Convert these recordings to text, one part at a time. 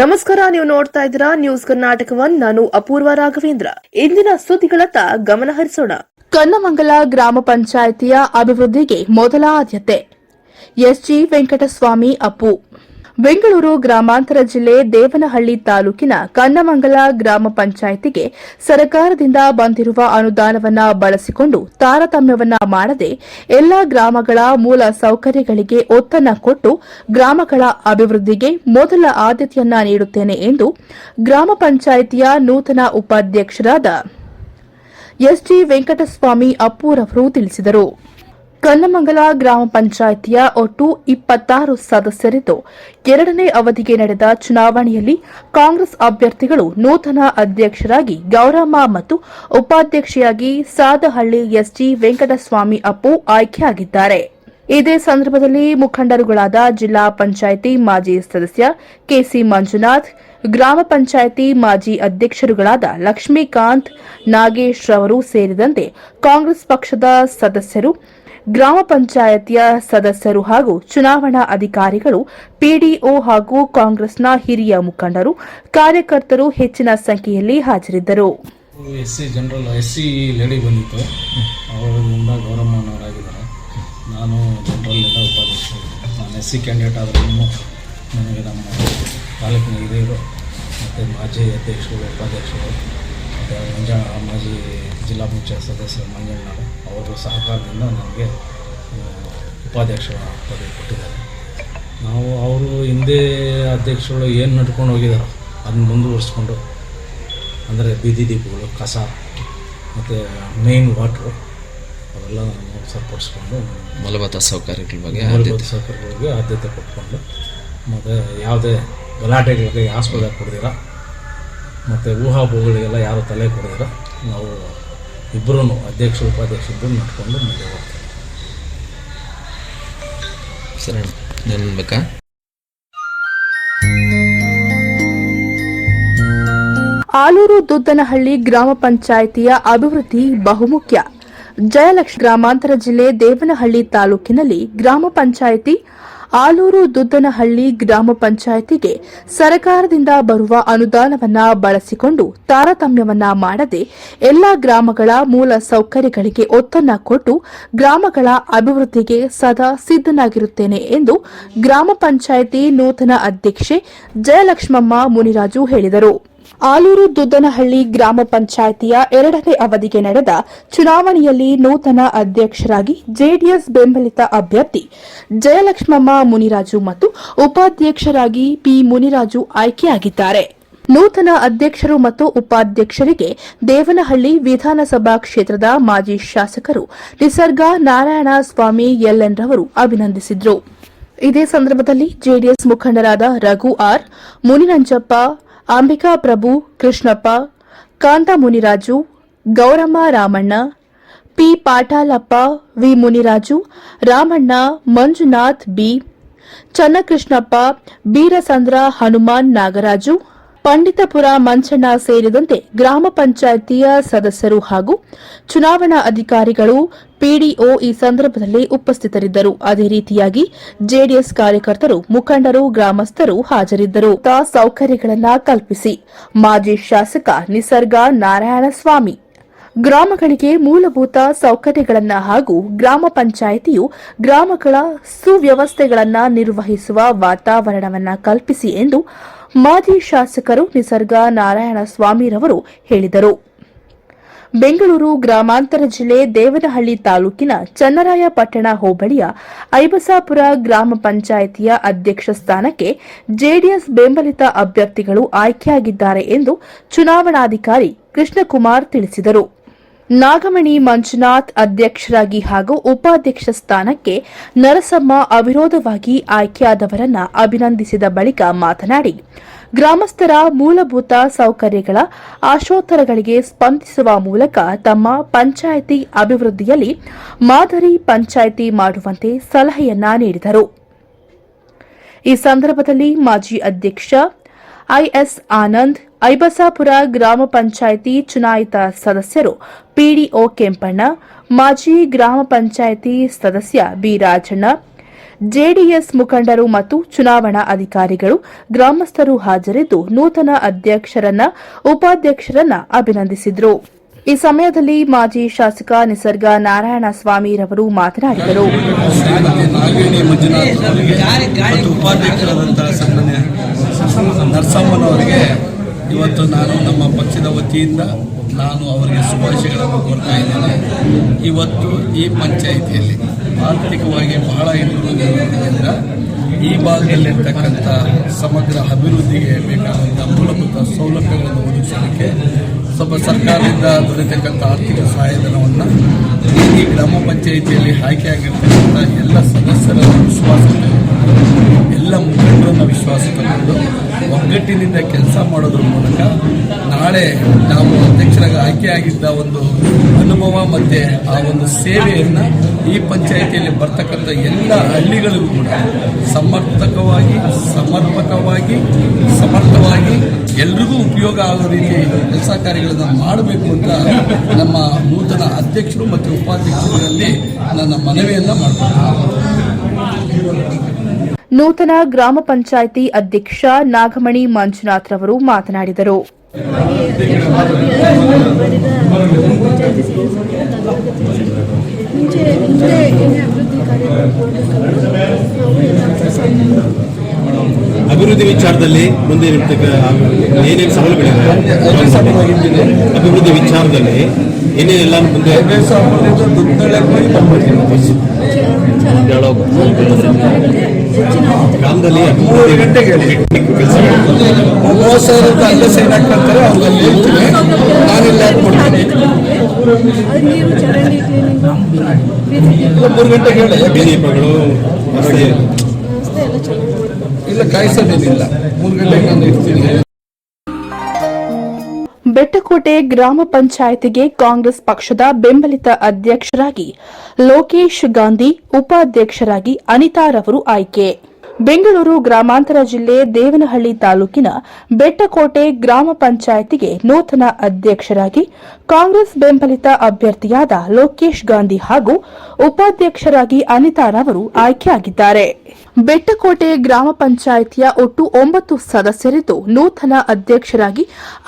ನಮಸ್ಕಾರ, ನೀವು ನೋಡ್ತಾ ಇದ್ದೀರಾ ನ್ಯೂಸ್ ಕರ್ನಾಟಕವನ್. ನಾನು ಅಪೂರ್ವ ರಾಘವೇಂದ್ರ. ಇಂದಿನ ಸುದ್ದಿಗಳತ್ತ ಗಮನ ಹರಿಸೋಣ. ಕನ್ನಮಂಗಲ ಗ್ರಾಮ ಪಂಚಾಯಿತಿಯ ಅಭಿವೃದ್ಧಿಗೆ ಮೊದಲ ಆದ್ಯತೆ. ಎಸ್ಜಿ ವೆಂಕಟಸ್ವಾಮಿ ಅಪ್ಪು. ಬೆಂಗಳೂರು ಗ್ರಾಮಾಂತರ ಜಿಲ್ಲೆ ದೇವನಹಳ್ಳಿ ತಾಲೂಕಿನ ಕನ್ನಮಂಗಲ ಗ್ರಾಮ ಪಂಚಾಯಿತಿಗೆ ಸರ್ಕಾರದಿಂದ ಬಂದಿರುವ ಅನುದಾನವನ್ನು ಬಳಸಿಕೊಂಡು ತಾರತಮ್ಯವನ್ನ ಮಾಡದೆ ಎಲ್ಲಾ ಗ್ರಾಮಗಳ ಮೂಲ ಸೌಕರ್ಯಗಳಿಗೆ ಒತ್ತನ್ನು ಕೊಟ್ಟು ಗ್ರಾಮಗಳ ಅಭಿವೃದ್ಧಿಗೆ ಮೊದಲ ಆದ್ಯತೆಯನ್ನ ನೀಡುತ್ತೇನೆ ಎಂದು ಗ್ರಾಮ ಪಂಚಾಯಿತಿಯ ನೂತನ ಉಪಾಧ್ಯಕ್ಷರಾದ ಎಸ್ಜಿ ವೆಂಕಟಸ್ವಾಮಿ ಅಪ್ಪುರವರು ತಿಳಿಸಿದರು. ಕನ್ನಮಂಗಲ ಗ್ರಾಮ ಪಂಚಾಯಿತಿಯ ಒಟ್ಟು 26 ಸದಸ್ಯರಿದ್ದು, ಎರಡನೇ ಅವಧಿಗೆ ನಡೆದ ಚುನಾವಣೆಯಲ್ಲಿ ಕಾಂಗ್ರೆಸ್ ಅಭ್ಯರ್ಥಿಗಳು ನೂತನ ಅಧ್ಯಕ್ಷರಾಗಿ ಗೌರಮ್ಮ ಮತ್ತು ಉಪಾಧ್ಯಕ್ಷೆಯಾಗಿ ಸಾದಹಳ್ಳಿ ಎಸ್ಜಿ ವೆಂಕಟಸ್ವಾಮಿ ಅಪ್ಪು ಆಯ್ಕೆಯಾಗಿದ್ದಾರೆ. ಇದೇ ಸಂದರ್ಭದಲ್ಲಿ ಮುಖಂಡರುಗಳಾದ ಜಿಲ್ಲಾ ಪಂಚಾಯಿತಿ ಮಾಜಿ ಸದಸ್ಯ ಕೆಸಿ ಮಂಜುನಾಥ್, ಗ್ರಾಮ ಪಂಚಾಯಿತಿ ಮಾಜಿ ಅಧ್ಯಕ್ಷರುಗಳಾದ ಲಕ್ಷ್ಮೀಕಾಂತ್, ನಾಗೇಶ್ ರವರು ಸೇರಿದಂತೆ ಕಾಂಗ್ರೆಸ್ ಪಕ್ಷದ ಸದಸ್ಯರು, ಗ್ರಾಮ ಪಂಚಾಯಿತಿಯ ಸದಸ್ಯರು ಹಾಗೂ ಚುನಾವಣಾ ಅಧಿಕಾರಿಗಳು, ಪಿಡಿಒ ಹಾಗೂ ಕಾಂಗ್ರೆಸ್ನ ಹಿರಿಯ ಮುಖಂಡರು, ಕಾರ್ಯಕರ್ತರು ಹೆಚ್ಚಿನ ಸಂಖ್ಯೆಯಲ್ಲಿ ಹಾಜರಿದ್ದರು. ಎಸ್ಸಿ ಲೇಡಿ ಬಂದಿತ್ತು, ಅವರಿಂದ ಗೌರವರಾಗಿದ್ದಾರೆ. ನಾನು ಜನರಲ್ನಿಂದ ಉಪಾಧ್ಯಕ್ಷ. ನಾನು ಎಸ್ಸಿ ಕ್ಯಾಂಡಿಡೇಟ್ ಆದರೂ ನನಗೆ ನಮ್ಮ ತಾಲೂಕಿನ ಹಿರಿಯರು ಮತ್ತು ಮಾಜಿ ಅಧ್ಯಕ್ಷರು, ಉಪಾಧ್ಯಕ್ಷರು ಮತ್ತು ಮಾಜಿ ಜಿಲ್ಲಾ ಪಂಚಾಯತ್ ಸದಸ್ಯರು ಮಂಜಣ್ಣ ಅವರ ಸಹಕಾರದಿಂದ ನನಗೆ ಉಪಾಧ್ಯಕ್ಷ ಪದವಿ ಕೊಟ್ಟಿದ್ದಾರೆ. ಅವರು ಹಿಂದೆ ಅಧ್ಯಕ್ಷರು ಏನು ನಡ್ಕೊಂಡು ಹೋಗಿದ್ದಾರೋ ಅದನ್ನ ಮುಂದುವರಿಸ್ಕೊಂಡು, ಅಂದರೆ ಬೀದಿ ದೀಪಗಳು, ಕಸ ಮತ್ತು ಮೇನ್ ವಾಟ್ರು ಅವೆಲ್ಲ ನಾವು ಸರಿಪಡಿಸ್ಕೊಂಡು ಮೂಲಭೂತ ಸೌಕರ್ಯಗಳಿಗೆ ಆದ್ಯತೆ ಕೊಟ್ಕೊಂಡು, ಮತ್ತು ಯಾವುದೇ ಗಲಾಟೆಗಳಿಗೆ ಆಸ್ಪದ ಕೊಡ್ದಿರ ಮತ್ತು ಊಹಾಪೋಹಗಳಿಗೆಲ್ಲ ಯಾರು ತಲೆ ಕೊಡ್ದಿರ ನಾವು ಇಬ್ಬರೂ ಅಧ್ಯಕ್ಷರು ಉಪಾಧ್ಯಕ್ಷರು ನಡ್ಕೊಂಡು ಮುಂದೆ ಹೋಗ್ತೀವಿ. ಸರಿ, ಏನು ಬೇಕಾ? ಆಲೂರು ದುದ್ದನಹಳ್ಳಿ ಗ್ರಾಮ ಪಂಚಾಯಿತಿಯ ಅಭಿವೃದ್ಧಿ ಬಹುಮುಖ್ಯ. ಜಯಲಕ್ಷ್ಮಿ. ಗ್ರಾಮಾಂತರ ಜಿಲ್ಲೆ ದೇವನಹಳ್ಳಿ ತಾಲೂಕಿನಲ್ಲಿ ಗ್ರಾಮ ಪಂಚಾಯಿತಿ ಆಲೂರು ದುದ್ದನಹಳ್ಳಿ ಗ್ರಾಮ ಪಂಚಾಯಿತಿಗೆ ಸರ್ಕಾರದಿಂದ ಬರುವ ಅನುದಾನವನ್ನ ಬಳಸಿಕೊಂಡು ತಾರತಮ್ಯವನ್ನ ಮಾಡದೆ ಎಲ್ಲಾ ಗ್ರಾಮಗಳ ಮೂಲ ಸೌಕರ್ಯಗಳಿಗೆ ಒತ್ತನ್ನ ಕೊಟ್ಟು ಗ್ರಾಮಗಳ ಅಭಿವೃದ್ಧಿಗೆ ಸದಾ ಸಿದ್ದನಾಗಿರುತ್ತೇನೆ ಎಂದು ಗ್ರಾಮ ಪಂಚಾಯಿತಿ ನೂತನ ಅಧ್ಯಕ್ಷೆ ಜಯಲಕ್ಷ್ಮಮ್ಮ ಮುನಿರಾಜು ಹೇಳಿದರು. ಆಲೂರು ದುದ್ದನಹಳ್ಳಿ ಗ್ರಾಮ ಪಂಚಾಯಿತಿಯ ಎರಡನೇ ಅವಧಿಗೆ ನಡೆದ ಚುನಾವಣೆಯಲ್ಲಿ ನೂತನ ಅಧ್ಯಕ್ಷರಾಗಿ ಜೆಡಿಎಸ್ ಬೆಂಬಲಿತ ಅಭ್ಯರ್ಥಿ ಜಯಲಕ್ಷ್ಮಮ್ಮ ಮುನಿರಾಜು ಮತ್ತು ಉಪಾಧ್ಯಕ್ಷರಾಗಿ ಪಿ ಮುನಿರಾಜು ಆಯ್ಕೆಯಾಗಿದ್ದಾರೆ. ನೂತನ ಅಧ್ಯಕ್ಷರು ಮತ್ತು ಉಪಾಧ್ಯಕ್ಷರಿಗೆ ದೇವನಹಳ್ಳಿ ವಿಧಾನಸಭಾ ಕ್ಷೇತ್ರದ ಮಾಜಿ ಶಾಸಕರು ನಿಸರ್ಗ ನಾರಾಯಣ ಸ್ವಾಮಿ ಎಲ್ಎನ್ ರವರು ಅಭಿನಂದಿಸಿದರು. ಇದೇ ಸಂದರ್ಭದಲ್ಲಿ ಜೆಡಿಎಸ್ ಮುಖಂಡರಾದ Raghu R, Muninanjappa, Ambika Prabhu, Krishnappa, Kantha Muniraju, Gowramma Ramanna, P Patalappa, V Muniraju, Ramanna, Manjunath B, Channakrishnappa, Beerasandra, Hanuman, Nagaraju, Panditapura Manchanna ಸೇರಿದಂತೆ ಗ್ರಾಮ ಪಂಚಾಯಿತಿಯ ಸದಸ್ಯರು ಹಾಗೂ ಚುನಾವಣಾ ಅಧಿಕಾರಿಗಳು, ಪಿಡಿಒ ಈ ಸಂದರ್ಭದಲ್ಲಿ ಉಪಸ್ಥಿತರಿದ್ದರು. ಅದೇ ರೀತಿಯಾಗಿ ಜೆಡಿಎಸ್ ಕಾರ್ಯಕರ್ತರು, ಮುಖಂಡರು, ಗ್ರಾಮಸ್ಥರು ಹಾಜರಿದ್ದರು. ಸೌಕರ್ಯಗಳನ್ನು ಕಲ್ಪಿಸಿ ಮಾಜಿ ಶಾಸಕ ನಿಸರ್ಗ ನಾರಾಯಣಸ್ವಾಮಿ. ಗ್ರಾಮಗಳಿಗೆ ಮೂಲಭೂತ ಸೌಕರ್ಯಗಳನ್ನು ಹಾಗೂ ಗ್ರಾಮ ಪಂಚಾಯಿತಿಯು ಗ್ರಾಮಗಳ ಸುವ್ಯವಸ್ಥೆಗಳನ್ನು ನಿರ್ವಹಿಸುವ ವಾತಾವರಣವನ್ನು ಕಲ್ಪಿಸಿ ಎಂದು ಮಾಜಿ ಶಾಸಕರು ನಿಸರ್ಗ ನಾರಾಯಣ ಸ್ವಾಮಿರವರು ಹೇಳಿದರು. ಬೆಂಗಳೂರು ಗ್ರಾಮಾಂತರ ಜಿಲ್ಲೆ ದೇವನಹಳ್ಳಿ ತಾಲೂಕಿನ ಚನ್ನರಾಯಪಟ್ಟಣ ಹೋಬಳಿಯ ಐಬಸಾಪುರ ಗ್ರಾಮ ಪಂಚಾಯಿತಿಯ ಅಧ್ಯಕ್ಷ ಸ್ಥಾನಕ್ಕೆ ಜೆಡಿಎಸ್ ಬೆಂಬಲಿತ ಅಭ್ಯರ್ಥಿಗಳು ಆಯ್ಕೆಯಾಗಿದ್ದಾರೆ ಎಂದು ಚುನಾವಣಾಧಿಕಾರಿ ಕೃಷ್ಣಕುಮಾರ್ ತಿಳಿಸಿದರು. ನಾಗಮಣಿ ಮಂಜುನಾಥ್ ಅಧ್ಯಕ್ಷರಾಗಿ ಹಾಗೂ ಉಪಾಧ್ಯಕ್ಷ ಸ್ಥಾನಕ್ಕೆ ನರಸಮ್ಮ ಅವಿರೋಧವಾಗಿ ಆಯ್ಕೆಯಾದವರನ್ನ ಅಭಿನಂದಿಸಿದ ಬಳಿಕ ಮಾತನಾಡಿ, ಗ್ರಾಮಸ್ಥರ ಮೂಲಭೂತ ಸೌಕರ್ಯಗಳ ಆಶೋತ್ತರಗಳಿಗೆ ಸ್ಪಂದಿಸುವ ಮೂಲಕ ತಮ್ಮ ಪಂಚಾಯಿತಿ ಅಭಿವೃದ್ಧಿಯಲ್ಲಿ ಮಾದರಿ ಪಂಚಾಯಿತಿ ಮಾಡುವಂತೆ ಸಲಹೆಯನ್ನ ನೀಡಿದರು. ಈ ಸಂದರ್ಭದಲ್ಲಿ ಮಾಜಿ ಅಧ್ಯಕ್ಷ ಐಎಸ್ ಆನಂದ್, ಐಬಸಾಪುರ ಗ್ರಾಮ ಪಂಚಾಯಿತಿ ಚುನಾಯಿತ ಸದಸ್ಯರು ಪಿಡಿಒ ಕೆಂಪಣ್ಣ, ಮಾಜಿ ಗ್ರಾಮ ಪಂಚಾಯಿತಿ ಸದಸ್ಯ ಬಿ ರಾಜಣ್ಣ, ಜೆಡಿಎಸ್ ಮುಖಂಡರು ಮತ್ತು ಚುನಾವಣಾ ಅಧಿಕಾರಿಗಳು ಗ್ರಾಮಸ್ಥರು ಹಾಜರಿದ್ದು ನೂತನ ಅಧ್ಯಕ್ಷರನ್ನ ಉಪಾಧ್ಯಕ್ಷರನ್ನ ಅಭಿನಂದಿಸಿದರು. ಈ ಸಮಯದಲ್ಲಿ ಮಾಜಿ ಶಾಸಕ ನಿಸರ್ಗ ನಾರಾಯಣಸ್ವಾಮಿರವರು ಮಾತನಾಡಿದರು. ನಾಗೇಣಿ ಮಂಜುನಾಥ್ ಅವರಿಗೆ ಮತ್ತು ಉಪಾಧ್ಯಕ್ಷರಾದಂತಹ ಸನ್ಮಾನ್ಯ ನರಸಮ್ಮನವರಿಗೆ ಇವತ್ತು ನಾನು ನಮ್ಮ ಪಕ್ಷದ ವತಿಯಿಂದ ನಾನು ಅವರಿಗೆ ಶುಭಾಶಯಗಳನ್ನು ಕೋರ್ತಾ ಇದ್ದೇನೆ. ಇವತ್ತು ಈ ಪಂಚಾಯಿತಿಯಲ್ಲಿ ಆರ್ಥಿಕವಾಗಿ ಬಹಳ ಹಿಂದುಳಿದಿರುವುದರಿಂದ ಈ ಭಾಗದಲ್ಲಿರ್ತಕ್ಕಂಥ ಸಮಗ್ರ ಅಭಿವೃದ್ಧಿಗೆ ಬೇಕಾದಂಥ ಮೂಲಭೂತ ಸೌಲಭ್ಯಗಳನ್ನು ಒದಗಿಸಲಿಕ್ಕೆ ಸ್ವಲ್ಪ ಸರ್ಕಾರದಿಂದ ದೊರೆತಕ್ಕಂಥ ಆರ್ಥಿಕ ಸಹಾಯಧನವನ್ನು ಈ ಗ್ರಾಮ ಪಂಚಾಯಿತಿಯಲ್ಲಿ ಆಯ್ಕೆಯಾಗಿರ್ತಕ್ಕಂಥ ಎಲ್ಲ ಸದಸ್ಯರ ವಿಶ್ವಾಸ ಎಲ್ಲ ಮುಖಂಡರನ್ನು ವಿಶ್ವಾಸ ತಗೊಂಡು ಒಗ್ಗಟ್ಟಿನಿಂದ ಕೆಲಸ ಮಾಡೋದ್ರ ಮೂಲಕ ನಾಳೆ ನಾವು ಅಧ್ಯಕ್ಷರಾಗಿ ಆಯ್ಕೆಯಾಗಿದ್ದ ಒಂದು ಅನುಭವ ಮತ್ತು ಆ ಒಂದು ಸೇವೆಯನ್ನು ಈ ಪಂಚಾಯಿತಿಯಲ್ಲಿ ಬರ್ತಕ್ಕಂಥ ಎಲ್ಲ ಹಳ್ಳಿಗಳಿಗೂ ಕೂಡ ಸಮರ್ಪಕವಾಗಿ ಸಮರ್ಥವಾಗಿ ಎಲ್ರಿಗೂ ಉಪಯೋಗ ಆಗೋ ರೀತಿ ಕೆಲಸ ಕಾರ್ಯಗಳನ್ನು ಮಾಡಬೇಕು ಅಂತ ನಮ್ಮ ನೂತನ ಅಧ್ಯಕ್ಷರು ಮತ್ತು ಉಪಾಧ್ಯಕ್ಷರಲ್ಲಿ ನನ್ನ ಮನವಿಯನ್ನು ಮಾಡ್ತೀನಿ. ನೂತನ ಗ್ರಾಮ ಪಂಚಾಯಿತಿ ಅಧ್ಯಕ್ಷ ನಾಗಮಣಿ ಮಂಜುನಾಥ್ ರವರು ಮಾತನಾಡಿದರು. ಅಭಿವೃದ್ಧಿ ವಿಚಾರದಲ್ಲಿ ಮುಂದೆ ಏನೇನು ಸವಾಲುಗಳಿವೆ, ಅಭಿವೃದ್ಧಿ ವಿಚಾರದಲ್ಲಿ ಏನೇನೆಲ್ಲ ಮುಂದೆ ಗ್ರಾಮದಲ್ಲಿ ಸೈನ್ ಹಾಕ್ತಾರೆ ಅವ್ರಲ್ಲಿ ಹೇಳ್ತೀನಿ, ನಾನೆಲ್ಲ ಕೊಡ್ತೀನಿ. 3 ಗಂಟೆಗೆ ಹೇಳಿ ಬಿಜೆಪಿಗಳು ಇಲ್ಲ ಕಾಯಿಸೋದೇನಿಲ್ಲ. 3 ಗಂಟೆಗೆ ನಾನು ಇರ್ತೀನಿ. ಬೆಟ್ಟಕೋಟೆ ಗ್ರಾಮ ಪಂಚಾಯಿತಿಗೆ ಕಾಂಗ್ರೆಸ್ ಪಕ್ಷದ ಬೆಂಬಲಿತ ಅಧ್ಯಕ್ಷರಾಗಿ ಲೋಕೇಶ್ ಗಾಂಧಿ, ಉಪಾಧ್ಯಕ್ಷರಾಗಿ ಅನಿತಾರವರು ಆಯ್ಕೆ. ಬೆಂಗಳೂರು ಗ್ರಾಮಾಂತರ ಜಿಲ್ಲೆ ದೇವನಹಳ್ಳಿ ತಾಲೂಕಿನ ಬೆಟ್ಟಕೋಟೆ ಗ್ರಾಮ ಪಂಚಾಯಿತಿಗೆ ನೂತನ ಅಧ್ಯಕ್ಷರಾಗಿ ಕಾಂಗ್ರೆಸ್ ಬೆಂಬಲಿತ ಅಭ್ಯರ್ಥಿಯಾದ ಲೋಕೇಶ್ ಗಾಂಧಿ ಹಾಗೂ ಉಪಾಧ್ಯಕ್ಷರಾಗಿ ಅನಿತಾರವರು ಆಯ್ಕೆಯಾಗಿದ್ದಾರೆ. ಬೆಟ್ಟಕೋಟೆ ಗ್ರಾಮ ಪಂಚಾಯಿತಿಯ ಒಟ್ಟು 9 ಸದಸ್ಯರಿದ್ದು ನೂತನ ಅಧ್ಯಕ್ಷರಾಗಿ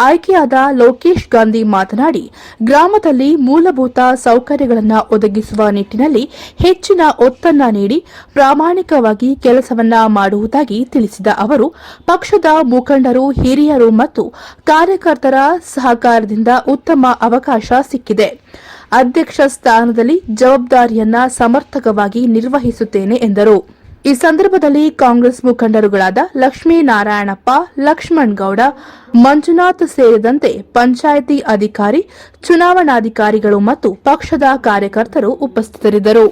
ಆಯ್ಕೆಯಾದ ಲೋಕೇಶ್ ಗಾಂಧಿ ಮಾತನಾಡಿ, ಗ್ರಾಮದಲ್ಲಿ ಮೂಲಭೂತ ಸೌಕರ್ಯಗಳನ್ನು ಒದಗಿಸುವ ನಿಟ್ಟಿನಲ್ಲಿ ಹೆಚ್ಚಿನ ಒತ್ತನ್ನು ನೀಡಿ ಪ್ರಾಮಾಣಿಕವಾಗಿ ಕೆಲಸವನ್ನ ಮಾಡುವುದಾಗಿ ತಿಳಿಸಿದ ಅವರು, ಪಕ್ಷದ ಮುಖಂಡರು, ಹಿರಿಯರು ಮತ್ತು ಕಾರ್ಯಕರ್ತರ ಸಹಕಾರದಿಂದ ಉತ್ತಮ ಅವಕಾಶ ಸಿಕ್ಕಿದೆ. ಅಧ್ಯಕ್ಷ ಸ್ಥಾನದಲ್ಲಿ ಜವಾಬ್ದಾರಿಯನ್ನ ಸಮರ್ಥಕವಾಗಿ ನಿರ್ವಹಿಸುತ್ತೇನೆ ಎಂದರು. ಈ ಸಂದರ್ಭದಲ್ಲಿ ಕಾಂಗ್ರೆಸ್ ಮುಖಂಡರುಗಳಾದ ಲಕ್ಷ್ಮೀನಾರಾಯಣಪ್ಪ, ಲಕ್ಷ್ಮಣ್ ಗೌಡ, ಮಂಜುನಾಥ್ ಸೇರಿದಂತೆ ಪಂಚಾಯಿತಿ ಅಧಿಕಾರಿ, ಚುನಾವಣಾಧಿಕಾರಿಗಳು ಮತ್ತು ಪಕ್ಷದ ಕಾರ್ಯಕರ್ತರು ಉಪಸ್ಥಿತರಿದ್ದರು.